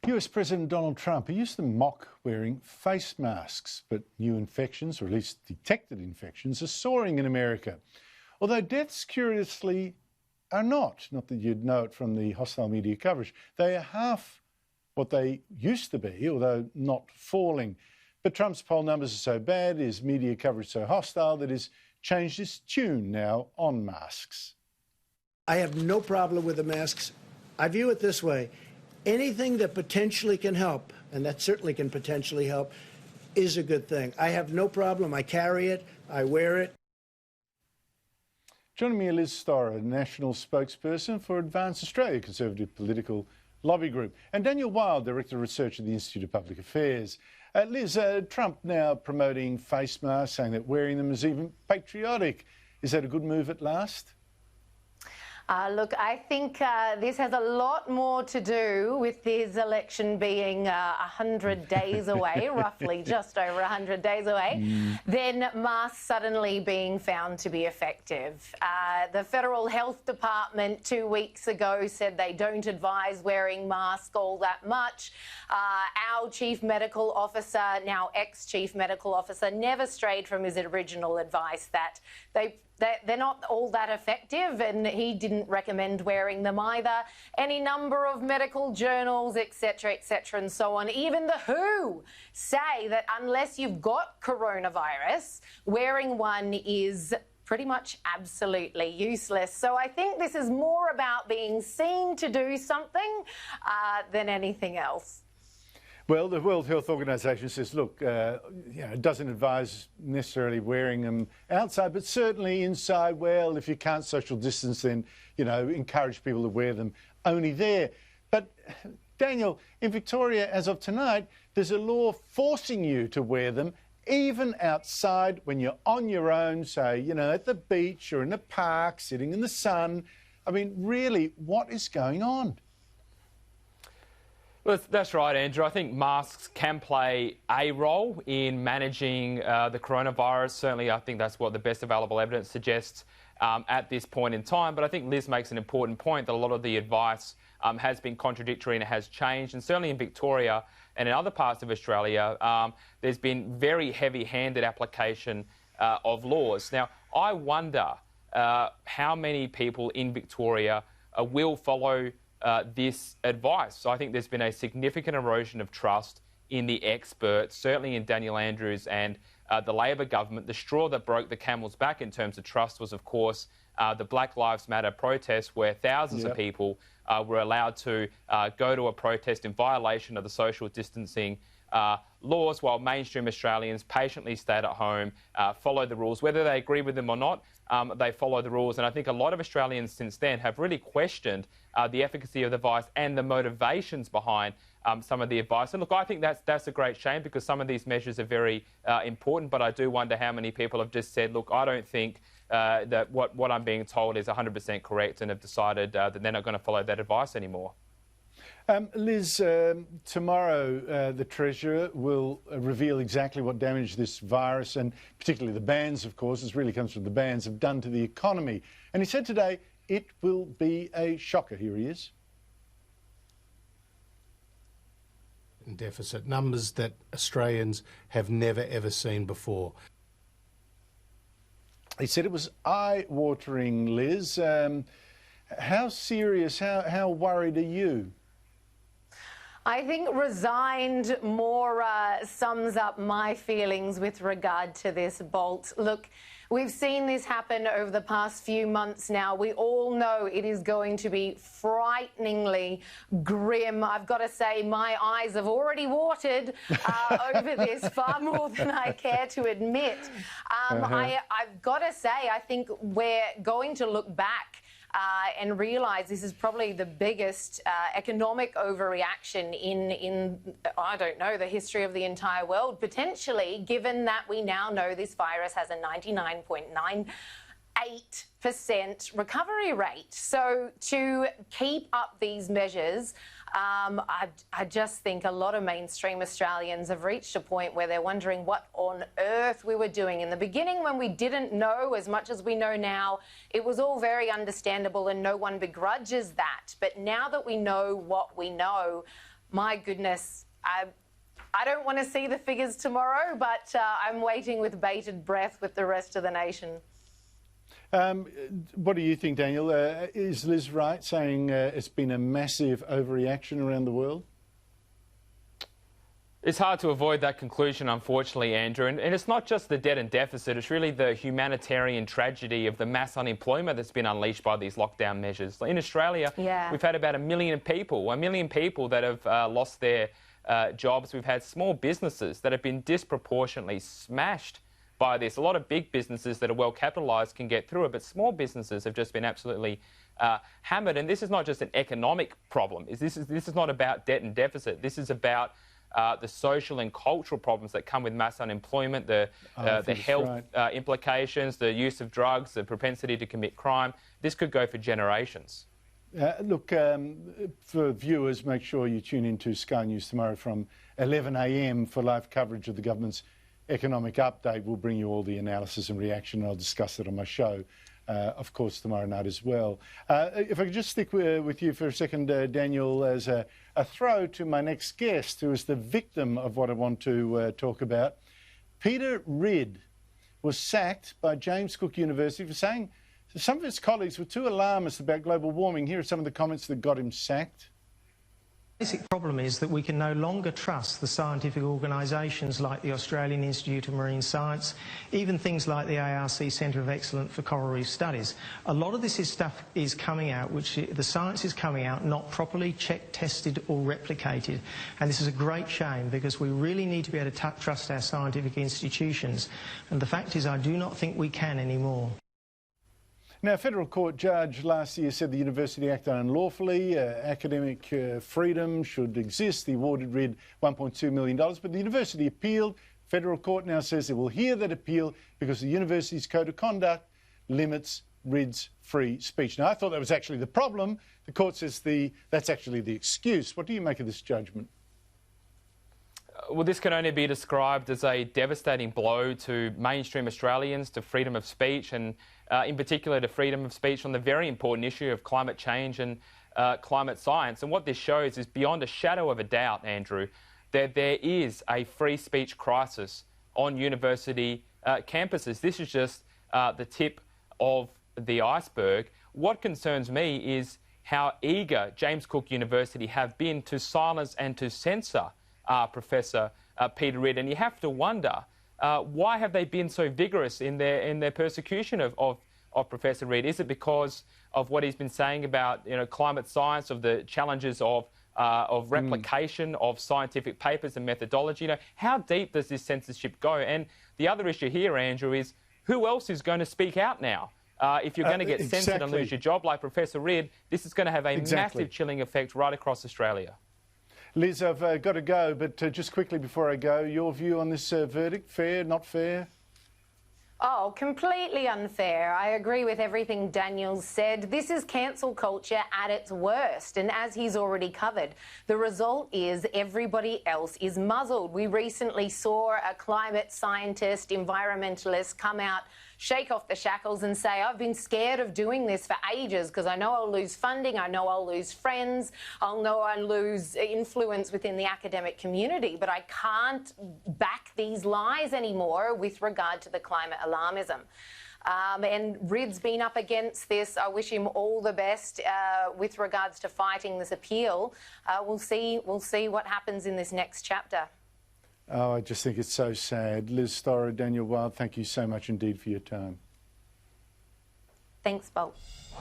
US President Donald Trump, he used to mock wearing face masks, but new infections, or at least detected infections, are soaring in America. Although deaths, curiously, are not that you'd know it from the hostile media coverage. They are half what they used to be, although not falling. But Trump's poll numbers are so bad, his media coverage so hostile, that he's changed his tune now on masks. I have no problem with the masks. I view it this way. Anything that potentially can help, and that certainly can potentially help, is a good thing. I have no problem. I carry it. I wear it. Joining me, Liz Storer, national spokesperson for Advance Australia, Conservative political lobby group, and Daniel Wild, Director of Research at the Institute of Public Affairs. Liz, Trump now promoting face masks, saying that wearing them is even patriotic. Is that a good move at last? Look, I think this has a lot more to do with his election being 100 days away, roughly just over 100 days away, than masks suddenly being found to be effective. The Federal Health Department 2 weeks ago said they don't advise wearing masks all that much. Our Chief Medical Officer, now ex-Chief Medical Officer, never strayed from his original advice that they're not all that effective, and he didn't recommend wearing them either. Any number of medical journals, etc., and so on, even the WHO say that unless you've got coronavirus, wearing one is pretty much absolutely useless. So I think this is more about being seen to do something than anything else. Well, the World Health Organization says, look, it doesn't advise necessarily wearing them outside, but certainly inside. Well, if you can't social distance, then, encourage people to wear them only there. But, Daniel, in Victoria, as of tonight, there's a law forcing you to wear them even outside when you're on your own, say, at the beach or in the park, sitting in the sun. I mean, really, what is going on? Well, that's right, Andrew. I think masks can play a role in managing the coronavirus. Certainly, I think that's what the best available evidence suggests at this point in time. But I think Liz makes an important point that a lot of the advice has been contradictory and it has changed. And certainly in Victoria and in other parts of Australia, there's been very heavy-handed application of laws. Now, I wonder how many people in Victoria will follow this advice. So I think there's been a significant erosion of trust in the experts, certainly in Daniel Andrews and the Labor government. The straw that broke the camel's back in terms of trust was, of course, the Black Lives Matter protests, where thousands of people were allowed to go to a protest in violation of the social distancing laws, while mainstream Australians patiently stayed at home, followed the rules. Whether they agree with them or not, they follow the rules. And I think a lot of Australians since then have really questioned the efficacy of the advice and the motivations behind some of the advice. And look, I think that's a great shame, because some of these measures are very important, but I do wonder how many people have just said, look, I don't think that what I'm being told is 100% correct, and have decided that they're not going to follow that advice anymore. Liz, tomorrow the Treasurer will reveal exactly what damage this virus, and particularly the bans, of course, this really comes from the bans, have done to the economy. And he said today it will be a shocker. Here he is. Deficit numbers that Australians have never, ever seen before. He said it was eye-watering, Liz. How serious, how worried are you? I think resigned more sums up my feelings with regard to this, Bolt. Look, we've seen this happen over the past few months now. We all know it is going to be frighteningly grim. I've got to say, my eyes have already watered over this far more than I care to admit. I've got to say, I think we're going to look back and realise this is probably the biggest economic overreaction in, I don't know, the history of the entire world, potentially, given that we now know this virus has a 99.98% recovery rate. So to keep up these measures, I just think a lot of mainstream Australians have reached a point where they're wondering what on earth we were doing. In the beginning, when we didn't know as much as we know now, it was all very understandable and no one begrudges that. But now that we know what we know, my goodness, I don't want to see the figures tomorrow, but I'm waiting with bated breath with the rest of the nation. What do you think, Daniel? Is Liz right saying it's been a massive overreaction around the world? It's hard to avoid that conclusion, unfortunately, Andrew. And it's not just the debt and deficit, it's really the humanitarian tragedy of the mass unemployment that's been unleashed by these lockdown measures. In Australia, we've had about 1 million people that have lost their jobs. We've had small businesses that have been disproportionately smashed by this. A lot of big businesses that are well capitalised can get through it, but small businesses have just been absolutely hammered. And this is not just an economic problem. This is not about debt and deficit. This is about the social and cultural problems that come with mass unemployment, the health implications, the use of drugs, the propensity to commit crime. This could go for generations. Look, for viewers, make sure you tune into Sky News tomorrow from 11 a.m. for live coverage of the government's economic update. We'll bring you all the analysis and reaction, and I'll discuss it on my show, of course, tomorrow night as well. If I could just stick with you for a second, Daniel, as a throw to my next guest, who is the victim of what I want to talk about. Peter Ridd was sacked by James Cook University for saying some of his colleagues were too alarmist about global warming. Here are some of the comments that got him sacked. The basic problem is that we can no longer trust the scientific organisations like the Australian Institute of Marine Science, even things like the ARC Centre of Excellence for Coral Reef Studies. A lot of this stuff is coming out, which the science is coming out not properly checked, tested or replicated. And this is a great shame, because we really need to be able to trust our scientific institutions. And the fact is, I do not think we can anymore. Now, a federal court judge last year said the university acted unlawfully. Academic freedom should exist. He awarded Ridd $1.2 million, but the university appealed. Federal court now says it will hear that appeal because the university's code of conduct limits Ridd's free speech. Now, I thought that was actually the problem. The court says that's actually the excuse. What do you make of this judgment? Well, this can only be described as a devastating blow to mainstream Australians, to freedom of speech, and in particular to freedom of speech on the very important issue of climate change and climate science. And what this shows is, beyond a shadow of a doubt, Andrew, that there is a free speech crisis on university campuses. This is just the tip of the iceberg. What concerns me is how eager James Cook University have been to silence and to censor Professor Peter Ridd. And you have to wonder, why have they been so vigorous in their persecution of Professor Ridd? Is it because of what he's been saying about climate science, of the challenges of replication of scientific papers and methodology? How deep does this censorship go? And the other issue here, Andrew, is who else is going to speak out now? If you're going to get censored and lose your job like Professor Ridd, this is going to have a massive chilling effect right across Australia. Liz, I've got to go, but just quickly before I go, your view on this verdict? Fair, not fair? Oh, completely unfair. I agree with everything Daniel said. This is cancel culture at its worst. And as he's already covered, the result is everybody else is muzzled. We recently saw a climate scientist, environmentalist come out, shake off the shackles and say, I've been scared of doing this for ages because I know I'll lose funding, I know I'll lose friends, I'll lose influence within the academic community, but I can't back these lies anymore with regard to the climate alarmism. And Ridd's been up against this. I wish him all the best with regards to fighting this appeal. We'll see what happens in this next chapter. Oh, I just think it's so sad. Liz Storer, Daniel Wild, thank you so much indeed for your time. Thanks, Bolt.